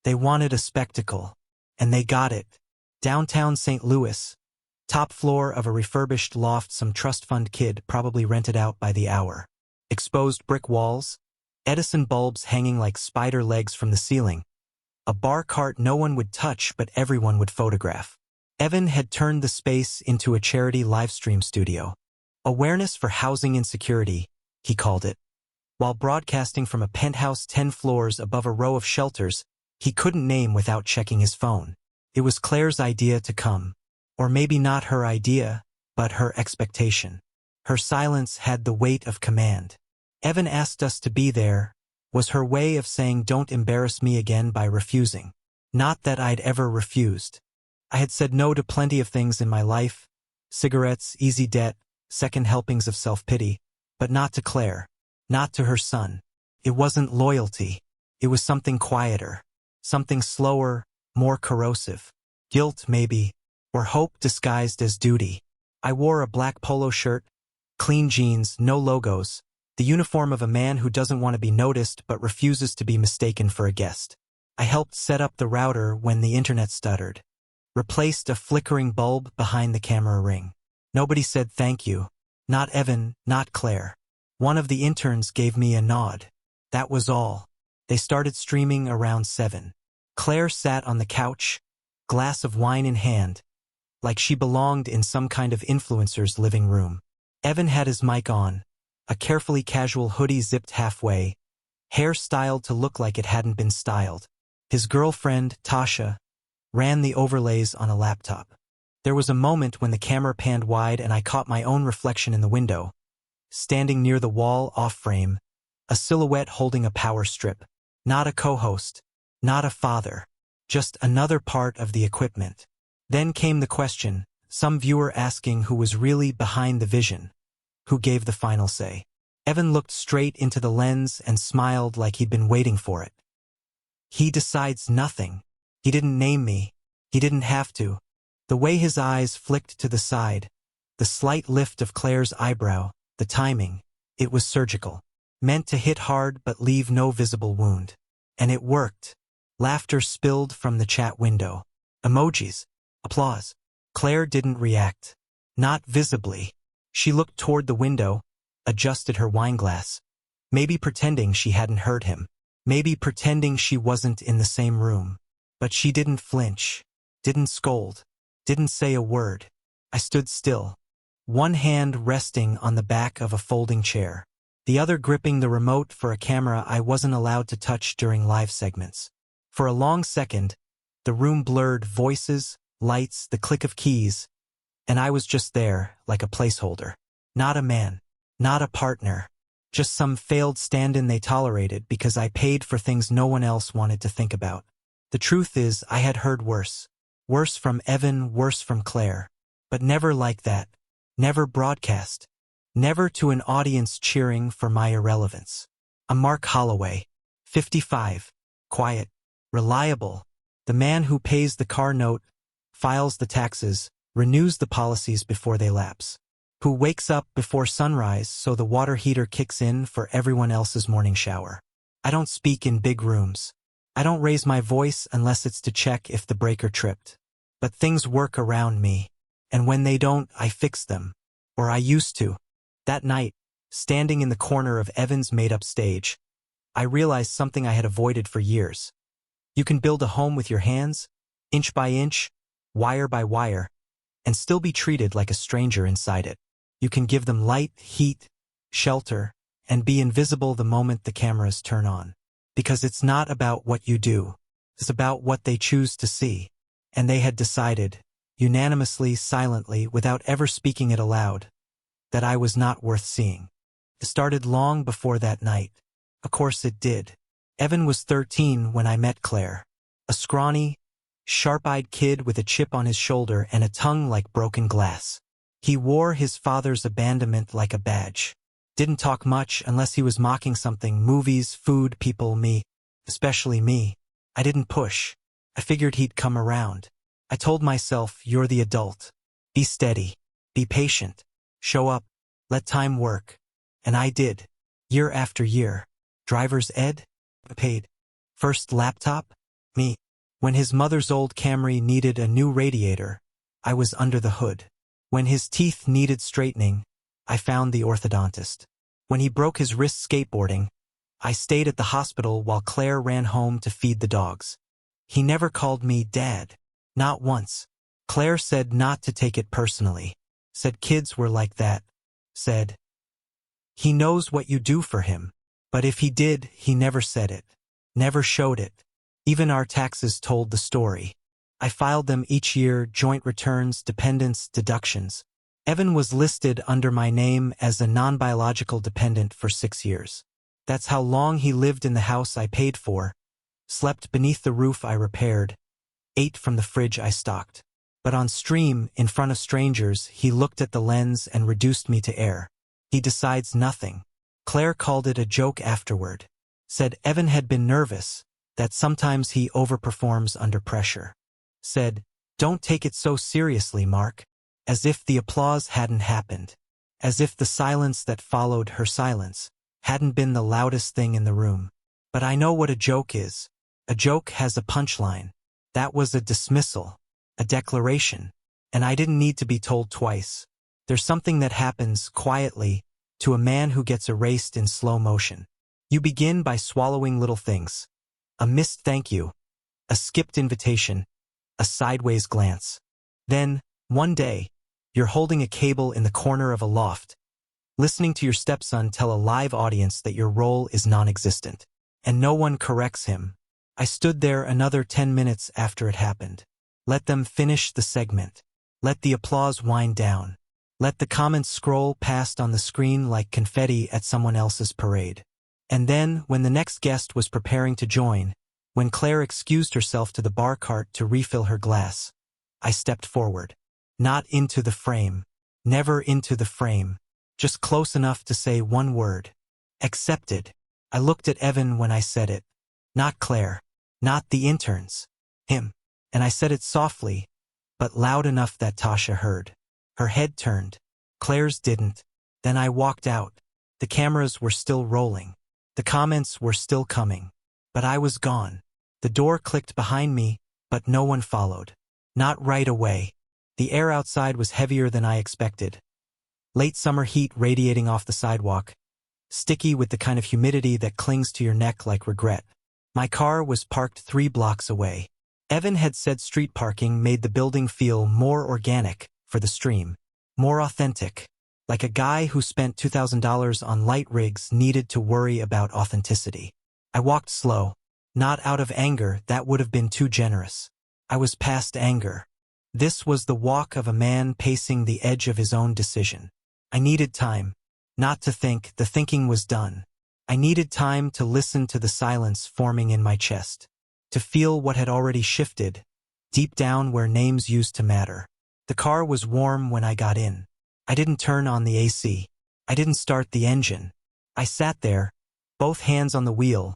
They wanted a spectacle. And they got it. Downtown St. Louis. Top floor of a refurbished loft some trust fund kid probably rented out by the hour. Exposed brick walls. Edison bulbs hanging like spider legs from the ceiling. A bar cart no one would touch but everyone would photograph. Evan had turned the space into a charity livestream studio. Awareness for housing insecurity, he called it. While broadcasting from a penthouse 10 floors above a row of shelters he couldn't name without checking his phone. It was Claire's idea to come. Or maybe not her idea, but her expectation. Her silence had the weight of command. Evan asked us to be there, was her way of saying don't embarrass me again by refusing. Not that I'd ever refused. I had said no to plenty of things in my life, cigarettes, easy debt, second helpings of self-pity, but not to Claire, not to her son. It wasn't loyalty. It was something quieter, something slower, more corrosive. Guilt, maybe, or hope disguised as duty. I wore a black polo shirt, clean jeans, no logos, the uniform of a man who doesn't want to be noticed but refuses to be mistaken for a guest. I helped set up the router when the internet stuttered. Replaced a flickering bulb behind the camera ring. Nobody said thank you. Not Evan, not Claire. One of the interns gave me a nod. That was all. They started streaming around 7. Claire sat on the couch, glass of wine in hand, like she belonged in some kind of influencer's living room. Evan had his mic on, a carefully casual hoodie zipped halfway, hair styled to look like it hadn't been styled. His girlfriend, Tasha, ran the overlays on a laptop. There was a moment when the camera panned wide and I caught my own reflection in the window, standing near the wall off-frame, a silhouette holding a power strip. Not a co-host, not a father, just another part of the equipment. Then came the question, some viewer asking who was really behind the vision, who gave the final say. Evan looked straight into the lens and smiled like he'd been waiting for it. He decides nothing. He didn't name me. He didn't have to. The way his eyes flicked to the side, the slight lift of Claire's eyebrow, the timing, it was surgical. Meant to hit hard but leave no visible wound. And it worked. Laughter spilled from the chat window. Emojis. Applause. Claire didn't react. Not visibly. She looked toward the window, adjusted her wineglass. Maybe pretending she hadn't heard him. Maybe pretending she wasn't in the same room. But she didn't flinch. Didn't scold. Didn't say a word. I stood still. One hand resting on the back of a folding chair. The other gripping the remote for a camera I wasn't allowed to touch during live segments. For a long second, the room blurred, voices, lights, the click of keys, and I was just there, like a placeholder. Not a man, not a partner, just some failed stand-in they tolerated because I paid for things no one else wanted to think about. The truth is, I had heard worse. Worse from Evan, worse from Claire. But never like that. Never broadcast. Never to an audience cheering for my irrelevance. I'm Mark Holloway, 55, quiet, reliable, the man who pays the car note, files the taxes, renews the policies before they lapse, who wakes up before sunrise so the water heater kicks in for everyone else's morning shower. I don't speak in big rooms. I don't raise my voice unless it's to check if the breaker tripped. But things work around me, and when they don't, I fix them. Or I used to. That night, standing in the corner of Evan's made-up stage, I realized something I had avoided for years. You can build a home with your hands, inch by inch, wire by wire, and still be treated like a stranger inside it. You can give them light, heat, shelter, and be invisible the moment the cameras turn on. Because it's not about what you do, it's about what they choose to see. And they had decided, unanimously, silently, without ever speaking it aloud, that I was not worth seeing. It started long before that night. Of course it did. Evan was 13 when I met Claire. A scrawny, sharp-eyed kid with a chip on his shoulder and a tongue like broken glass. He wore his father's abandonment like a badge. Didn't talk much unless he was mocking something, movies, food, people, me. Especially me. I didn't push. I figured he'd come around. I told myself, you're the adult. Be steady. Be patient. Show up. Let time work. And I did. Year after year. Driver's ed? Paid. First laptop? Me. When his mother's old Camry needed a new radiator, I was under the hood. When his teeth needed straightening, I found the orthodontist. When he broke his wrist skateboarding, I stayed at the hospital while Claire ran home to feed the dogs. He never called me Dad. Not once. Claire said not to take it personally. Said kids were like that. Said, he knows what you do for him. But if he did, he never said it. Never showed it. Even our taxes told the story. I filed them each year, joint returns, dependents, deductions. Evan was listed under my name as a non-biological dependent for 6 years. That's how long he lived in the house I paid for, slept beneath the roof I repaired, ate from the fridge I stocked. But on stream, in front of strangers, he looked at the lens and reduced me to air. He decides nothing. Claire called it a joke afterward. Said Evan had been nervous, that sometimes he overperforms under pressure. Said, don't take it so seriously, Mark. As if the applause hadn't happened. As if the silence that followed her silence hadn't been the loudest thing in the room. But I know what a joke is. A joke has a punchline. That was a dismissal. A declaration. And I didn't need to be told twice. There's something that happens quietly to a man who gets erased in slow motion. You begin by swallowing little things. A missed thank you. A skipped invitation. A sideways glance. Then, one day, you're holding a cable in the corner of a loft, listening to your stepson tell a live audience that your role is non-existent. And no one corrects him. I stood there another 10 minutes after it happened. Let them finish the segment. Let the applause wind down. Let the comments scroll past on the screen like confetti at someone else's parade. And then, when the next guest was preparing to join, when Claire excused herself to the bar cart to refill her glass, I stepped forward. Not into the frame. Never into the frame. Just close enough to say one word. Accepted. I looked at Evan when I said it. Not Claire. Not the interns. Him. And I said it softly, but loud enough that Tasha heard. Her head turned. Claire's didn't. Then I walked out. The cameras were still rolling. The comments were still coming. But I was gone. The door clicked behind me, but no one followed. Not right away. The air outside was heavier than I expected. Late summer heat radiating off the sidewalk, sticky with the kind of humidity that clings to your neck like regret. My car was parked 3 blocks away. Evan had said street parking made the building feel more organic for the stream, more authentic, like a guy who spent $2,000 on light rigs needed to worry about authenticity. I walked slow, not out of anger, that would have been too generous. I was past anger. This was the walk of a man pacing the edge of his own decision. I needed time, not to think, the thinking was done. I needed time to listen to the silence forming in my chest, to feel what had already shifted, deep down where names used to matter. The car was warm when I got in. I didn't turn on the AC. I didn't start the engine. I sat there, both hands on the wheel,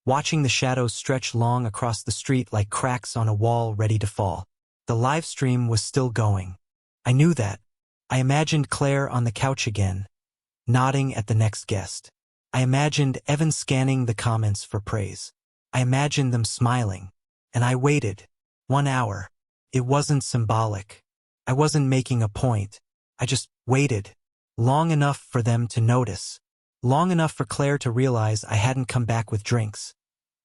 watching the shadows stretch long across the street like cracks on a wall ready to fall. The live stream was still going. I knew that. I imagined Claire on the couch again, nodding at the next guest. I imagined Evan scanning the comments for praise. I imagined them smiling. And I waited. 1 hour. It wasn't symbolic. I wasn't making a point. I just waited. Long enough for them to notice. Long enough for Claire to realize I hadn't come back with drinks.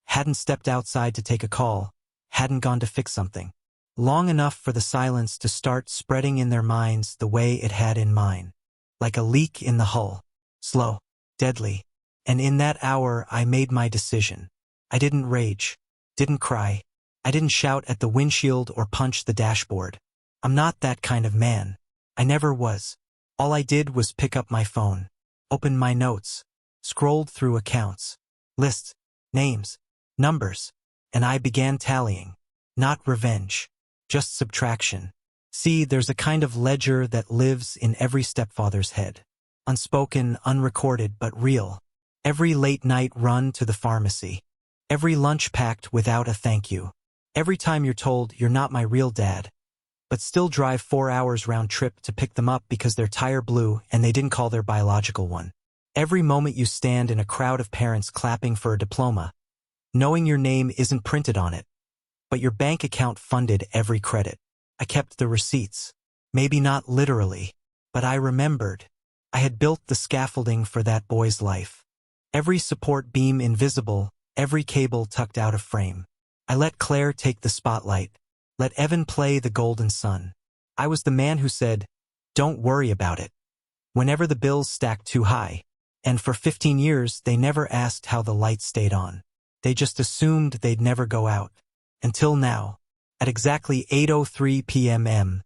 Hadn't stepped outside to take a call. Hadn't gone to fix something. Long enough for the silence to start spreading in their minds the way it had in mine. Like a leak in the hull. Slow. Deadly. And in that hour I made my decision. I didn't rage. Didn't cry. I didn't shout at the windshield or punch the dashboard. I'm not that kind of man. I never was. All I did was pick up my phone. Opened my notes. Scrolled through accounts. Lists. Names. Numbers. And I began tallying. Not revenge. Just subtraction. See, there's a kind of ledger that lives in every stepfather's head. Unspoken, unrecorded, but real. Every late night run to the pharmacy. Every lunch packed without a thank you. Every time you're told you're not my real dad, but still drive 4 hours round trip to pick them up because their tire blew and they didn't call their biological one. Every moment you stand in a crowd of parents clapping for a diploma, knowing your name isn't printed on it, but your bank account funded every credit. I kept the receipts. Maybe not literally, but I remembered. I had built the scaffolding for that boy's life. Every support beam invisible, every cable tucked out of frame. I let Claire take the spotlight. Let Evan play the golden sun. I was the man who said, "Don't worry about it," whenever the bills stacked too high. And for 15 years, they never asked how the lights stayed on. They just assumed they'd never go out. Until now. At exactly 8:03 p.m.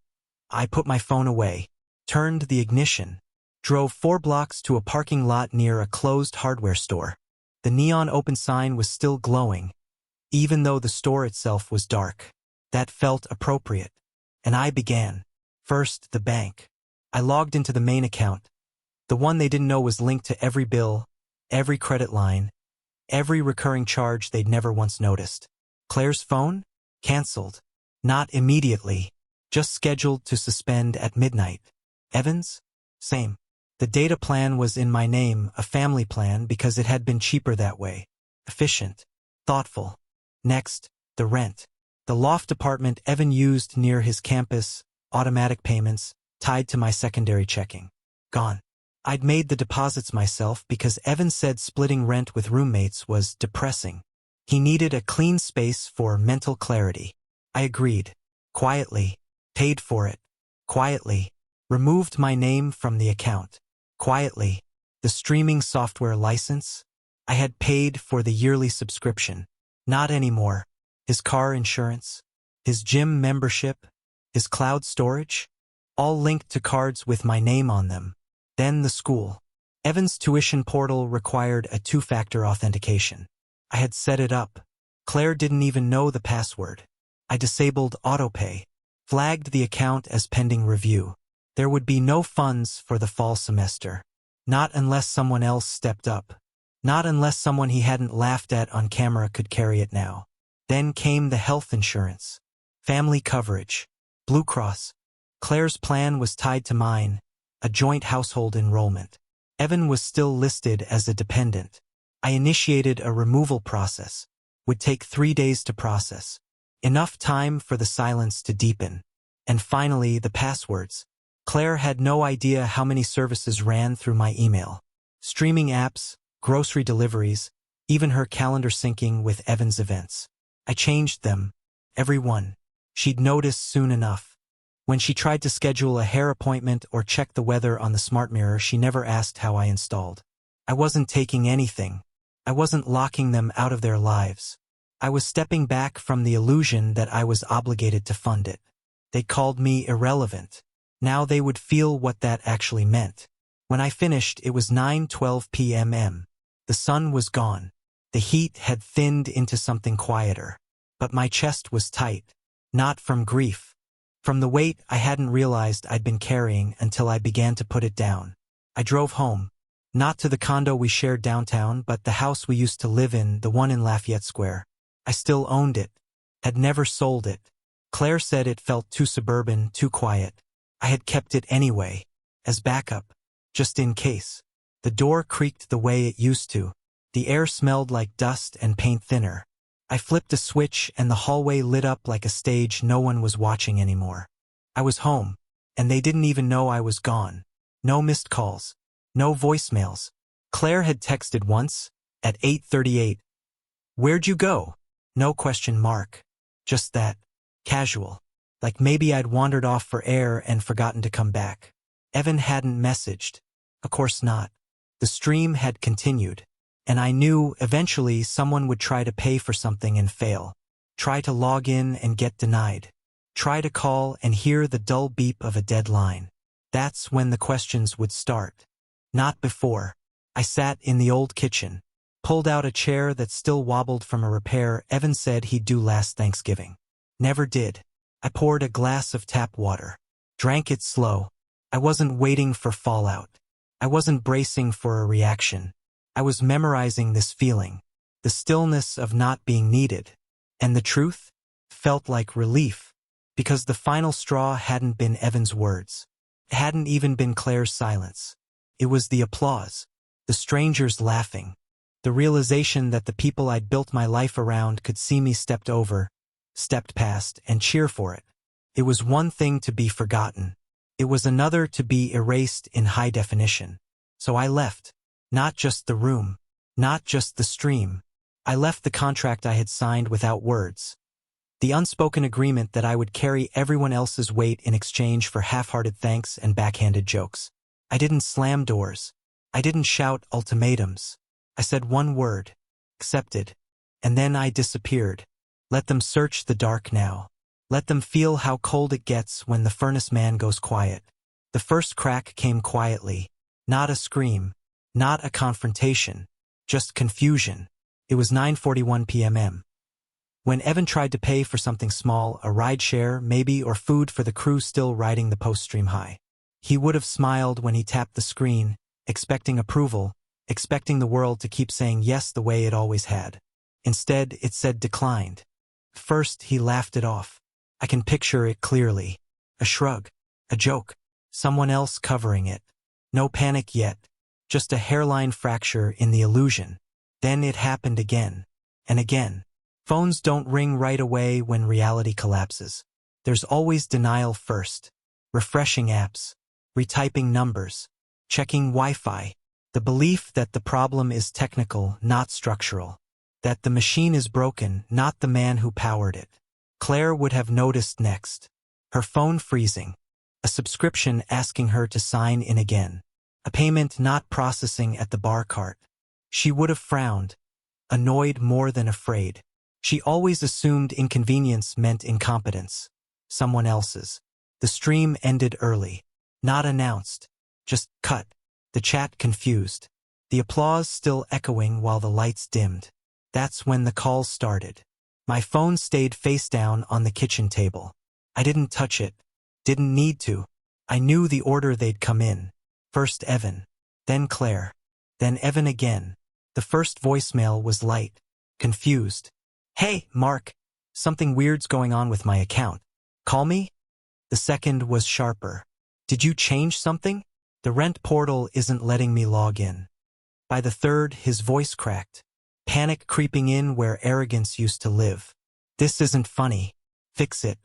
I put my phone away, turned the ignition, drove 4 blocks to a parking lot near a closed hardware store. The neon open sign was still glowing, even though the store itself was dark. That felt appropriate. And I began. First, the bank. I logged into the main account, the one they didn't know was linked to every bill, every credit line, every recurring charge they'd never once noticed. Claire's phone? Cancelled. Not immediately, just scheduled to suspend at midnight. Evan's? Same. The data plan was in my name, a family plan, because it had been cheaper that way. Efficient. Thoughtful. Next, the rent. The loft apartment Evan used near his campus, automatic payments, tied to my secondary checking. Gone. I'd made the deposits myself because Evan said splitting rent with roommates was depressing. He needed a clean space for mental clarity. I agreed. Quietly. Paid for it. Quietly. Removed my name from the account. Quietly. The streaming software license? I had paid for the yearly subscription. Not anymore. His car insurance? His gym membership? His cloud storage? All linked to cards with my name on them. Then the school. Evan's tuition portal required a 2-factor authentication. I had set it up. Claire didn't even know the password. I disabled autopay. Flagged the account as pending review. There would be no funds for the fall semester. Not unless someone else stepped up. Not unless someone he hadn't laughed at on camera could carry it now. Then came the health insurance. Family coverage. Blue Cross. Claire's plan was tied to mine, a joint household enrollment. Evan was still listed as a dependent. I initiated a removal process. Would take 3 days to process. Enough time for the silence to deepen. And finally, the passwords. Claire had no idea how many services ran through my email. Streaming apps, grocery deliveries, even her calendar syncing with Evan's events. I changed them. Every one. She'd notice soon enough. When she tried to schedule a hair appointment or check the weather on the smart mirror, she never asked how I installed. I wasn't taking anything. I wasn't locking them out of their lives. I was stepping back from the illusion that I was obligated to fund it. They called me irrelevant. Now they would feel what that actually meant. When I finished, it was 9:12 p.m. The sun was gone. The heat had thinned into something quieter. But my chest was tight. Not from grief. From the weight I hadn't realized I'd been carrying until I began to put it down. I drove home. Not to the condo we shared downtown, but the house we used to live in, the one in Lafayette Square. I still owned it. Had never sold it. Claire said it felt too suburban, too quiet. I had kept it anyway, as backup, just in case. The door creaked the way it used to. The air smelled like dust and paint thinner. I flipped a switch and the hallway lit up like a stage no one was watching anymore. I was home, and they didn't even know I was gone. No missed calls. No voicemails. Claire had texted once, at 8:38. "Where'd you go?" No question mark. Just that. Casual. Like maybe I'd wandered off for air and forgotten to come back. Evan hadn't messaged. Of course not. The stream had continued. And I knew eventually someone would try to pay for something and fail. Try to log in and get denied. Try to call and hear the dull beep of a dead line. That's when the questions would start. Not before. I sat in the old kitchen. Pulled out a chair that still wobbled from a repair Evan said he'd do last Thanksgiving. Never did. I poured a glass of tap water. Drank it slow. I wasn't waiting for fallout. I wasn't bracing for a reaction. I was memorizing this feeling. The stillness of not being needed. And the truth? Felt like relief. Because the final straw hadn't been Evan's words. It hadn't even been Claire's silence. It was the applause. The strangers laughing. The realization that the people I'd built my life around could see me stepped over, stepped past, and cheer for it. It was one thing to be forgotten. It was another to be erased in high definition. So I left. Not just the room. Not just the stream. I left the contract I had signed without words. The unspoken agreement that I would carry everyone else's weight in exchange for half-hearted thanks and backhanded jokes. I didn't slam doors. I didn't shout ultimatums. I said one word. Accepted. And then I disappeared. Let them search the dark now. Let them feel how cold it gets when the furnace man goes quiet. The first crack came quietly. Not a scream. Not a confrontation. Just confusion. It was 9:41 p.m. When Evan tried to pay for something small, a rideshare, maybe, or food for the crew still riding the post-stream high. He would have smiled when he tapped the screen, expecting approval, expecting the world to keep saying yes the way it always had. Instead, it said declined. First, he laughed it off. I can picture it clearly. A shrug. A joke. Someone else covering it. No panic yet. Just a hairline fracture in the illusion. Then it happened again. And again. Phones don't ring right away when reality collapses. There's always denial first. Refreshing apps. Retyping numbers. Checking Wi-Fi. The belief that the problem is technical, not structural. That the machine is broken, not the man who powered it. Claire would have noticed next. Her phone freezing. A subscription asking her to sign in again. A payment not processing at the bar cart. She would have frowned. Annoyed more than afraid. She always assumed inconvenience meant incompetence. Someone else's. The stream ended early. Not announced. Just cut. The chat confused. The applause still echoing while the lights dimmed. That's when the call started. My phone stayed face down on the kitchen table. I didn't touch it. Didn't need to. I knew the order they'd come in. First Evan. Then Claire. Then Evan again. The first voicemail was light. Confused. Hey, Mark. Something weird's going on with my account. Call me? The second was sharper. Did you change something? The rent portal isn't letting me log in. By the third, his voice cracked. Panic creeping in where arrogance used to live. This isn't funny. Fix it.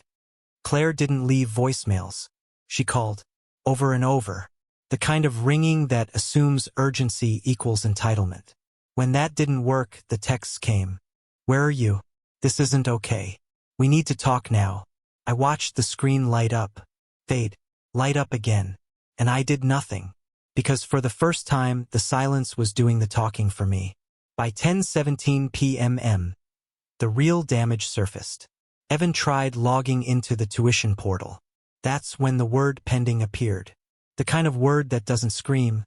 Claire didn't leave voicemails. She called. Over and over. The kind of ringing that assumes urgency equals entitlement. When that didn't work, the texts came. Where are you? This isn't okay. We need to talk now. I watched the screen light up. Fade. Light up again. And I did nothing. Because for the first time, the silence was doing the talking for me. By 10:17 p.m., the real damage surfaced. Evan tried logging into the tuition portal. That's when the word pending appeared. The kind of word that doesn't scream,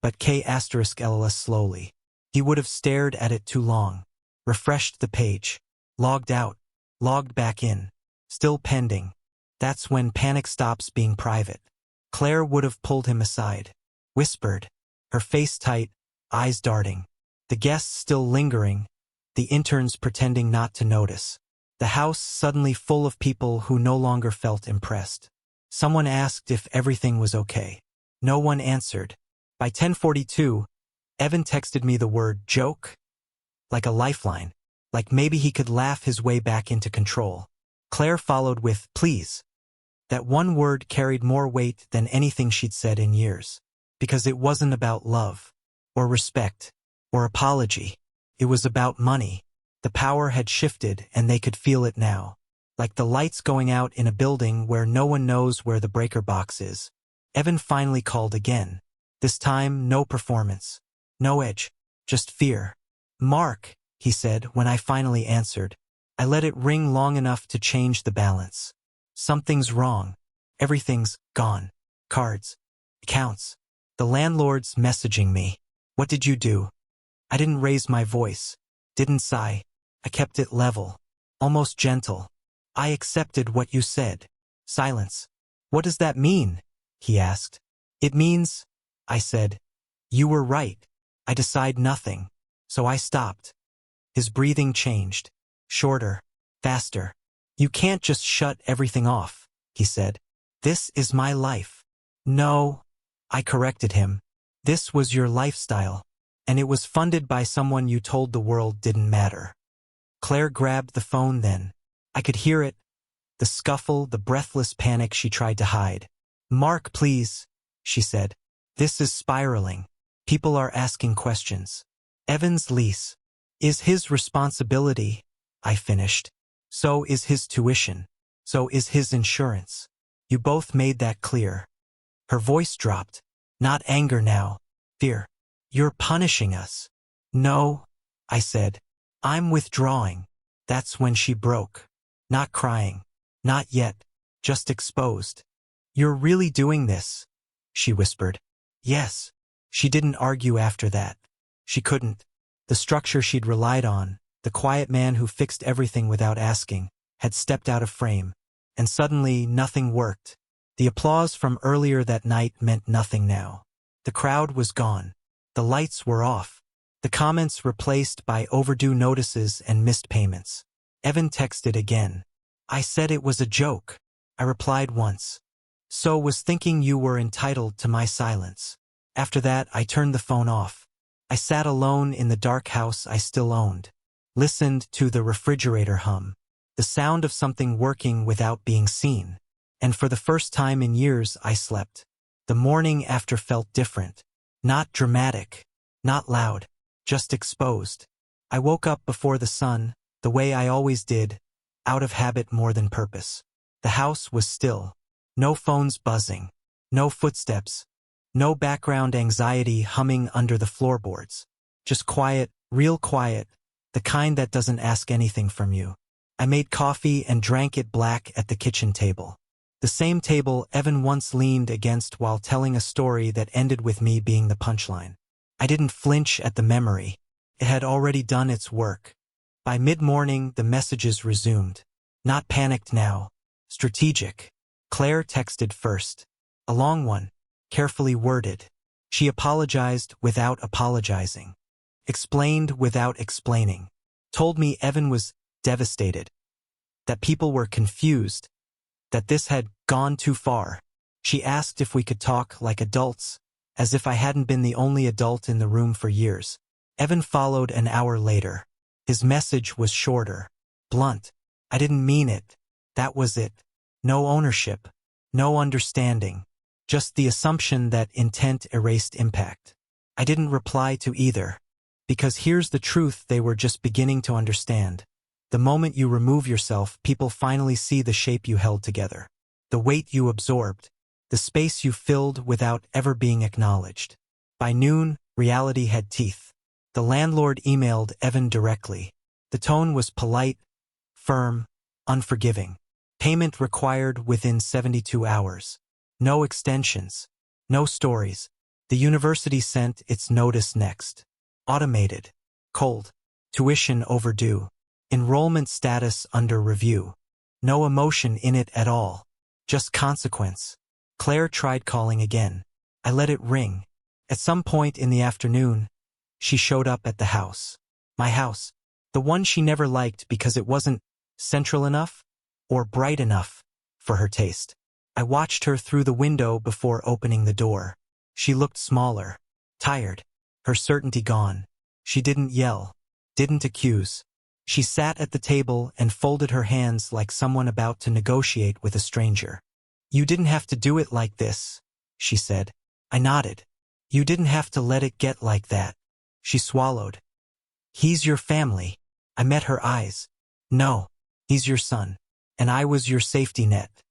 but K*LS slowly. He would have stared at it too long. Refreshed the page. Logged out. Logged back in. Still pending. That's when panic stops being private. Claire would have pulled him aside. Whispered. Her face tight, eyes darting. The guests still lingering. The interns pretending not to notice. The house suddenly full of people who no longer felt impressed. Someone asked if everything was okay. No one answered. By 10:42, Evan texted me the word joke. Like a lifeline. Like maybe he could laugh his way back into control. Claire followed with, please. That one word carried more weight than anything she'd said in years. Because it wasn't about love. Or respect. Or apology. It was about money. The power had shifted and they could feel it now. Like the lights going out in a building where no one knows where the breaker box is. Evan finally called again. This time, no performance. No edge. Just fear. Mark, he said when I finally answered. I let it ring long enough to change the balance. Something's wrong. Everything's gone. Cards. Accounts. The landlord's messaging me. What did you do? I didn't raise my voice. Didn't sigh. I kept it level. Almost gentle. I accepted what you said. Silence. What does that mean? He asked. It means, I said. You were right. I decide nothing. So I stopped. His breathing changed. Shorter. Faster. You can't just shut everything off, he said. This is my life. No, I corrected him. This was your lifestyle. And it was funded by someone you told the world didn't matter. Claire grabbed the phone then. I could hear it, the scuffle, the breathless panic she tried to hide. "Mark, please," she said. "This is spiraling. People are asking questions. Evan's lease is his responsibility," I finished. "So is his tuition. So is his insurance. You both made that clear." Her voice dropped. Not anger now. Fear. "You're punishing us." "No," I said. "I'm withdrawing." That's when she broke. Not crying. Not yet. Just exposed. "You're really doing this?" she whispered. "Yes." She didn't argue after that. She couldn't. The structure she'd relied on, the quiet man who fixed everything without asking, had stepped out of frame. And suddenly, nothing worked. The applause from earlier that night meant nothing now. The crowd was gone. The lights were off. The comments replaced by overdue notices and missed payments. Evan texted again. "I said it was a joke," I replied once. "So was thinking you were entitled to my silence." After that, I turned the phone off. I sat alone in the dark house I still owned. Listened to the refrigerator hum. The sound of something working without being seen. And for the first time in years, I slept. The morning after felt different. Not dramatic. Not loud. Just exposed. I woke up before the sun, the way I always did, out of habit more than purpose. The house was still. No phones buzzing. No footsteps. No background anxiety humming under the floorboards. Just quiet, real quiet, the kind that doesn't ask anything from you. I made coffee and drank it black at the kitchen table. The same table Evan once leaned against while telling a story that ended with me being the punchline. I didn't flinch at the memory. It had already done its work. By mid-morning, the messages resumed. Not panicked now. Strategic. Claire texted first. A long one. Carefully worded. She apologized without apologizing. Explained without explaining. Told me Evan was devastated. That people were confused. That this had gone too far. She asked if we could talk like adults, as if I hadn't been the only adult in the room for years. Evan followed an hour later. His message was shorter. Blunt. I didn't mean it. That was it. No ownership. No understanding. Just the assumption that intent erased impact. I didn't reply to either. Because here's the truth they were just beginning to understand. The moment you remove yourself, people finally see the shape you held together. The weight you absorbed. The space you filled without ever being acknowledged. By noon, reality had teeth. The landlord emailed Evan directly. The tone was polite, firm, unforgiving. Payment required within 72 hours. No extensions. No stories. The university sent its notice next. Automated. Cold. Tuition overdue. Enrollment status under review. No emotion in it at all. Just consequence. Claire tried calling again. I let it ring. At some point in the afternoon, she showed up at the house. My house. The one she never liked because it wasn't central enough or bright enough for her taste. I watched her through the window before opening the door. She looked smaller, tired, her certainty gone. She didn't yell, didn't accuse. She sat at the table and folded her hands like someone about to negotiate with a stranger. "You didn't have to do it like this," she said. I nodded. "You didn't have to let it get like that." She swallowed. "He's your family." I met her eyes. "No, he's your son. And I was your safety net."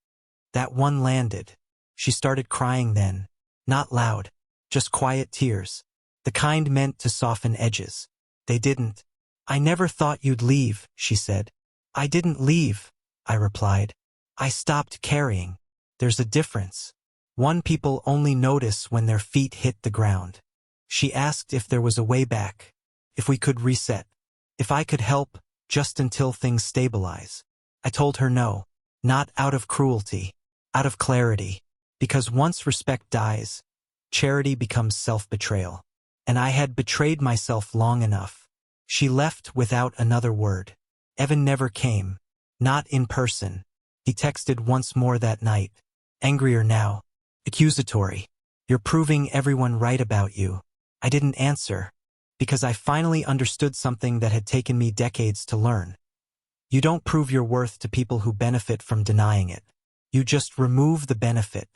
That one landed. She started crying then. Not loud. Just quiet tears. The kind meant to soften edges. They didn't. "I never thought you'd leave," she said. "I didn't leave," I replied. "I stopped carrying." There's a difference. One people only notice when their feet hit the ground. She asked if there was a way back. If we could reset. If I could help, just until things stabilize. I told her no. Not out of cruelty. Out of clarity. Because once respect dies, charity becomes self-betrayal. And I had betrayed myself long enough. She left without another word. Evan never came. Not in person. He texted once more that night. Angrier now. Accusatory. "You're proving everyone right about you." I didn't answer. Because I finally understood something that had taken me decades to learn. You don't prove your worth to people who benefit from denying it. You just remove the benefit.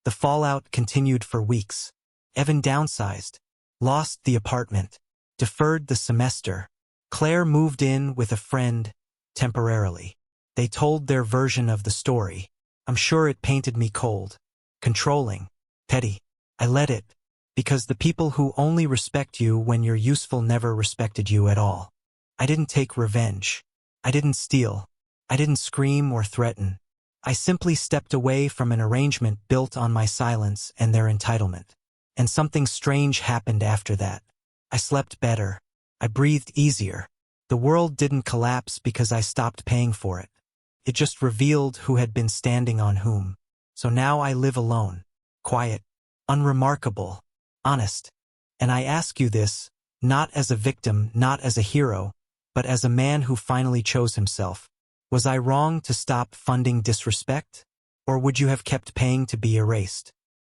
The fallout continued for weeks. Evan downsized, lost the apartment, deferred the semester. Claire moved in with a friend, temporarily. They told their version of the story. I'm sure it painted me cold, controlling, petty. I let it, because the people who only respect you when you're useful never respected you at all. I didn't take revenge. I didn't steal. I didn't scream or threaten. I simply stepped away from an arrangement built on my silence and their entitlement. And something strange happened after that. I slept better. I breathed easier. The world didn't collapse because I stopped paying for it. It just revealed who had been standing on whom. So now I live alone, quiet, unremarkable, honest. And I ask you this, not as a victim, not as a hero, but as a man who finally chose himself. Was I wrong to stop funding disrespect? Or would you have kept paying to be erased?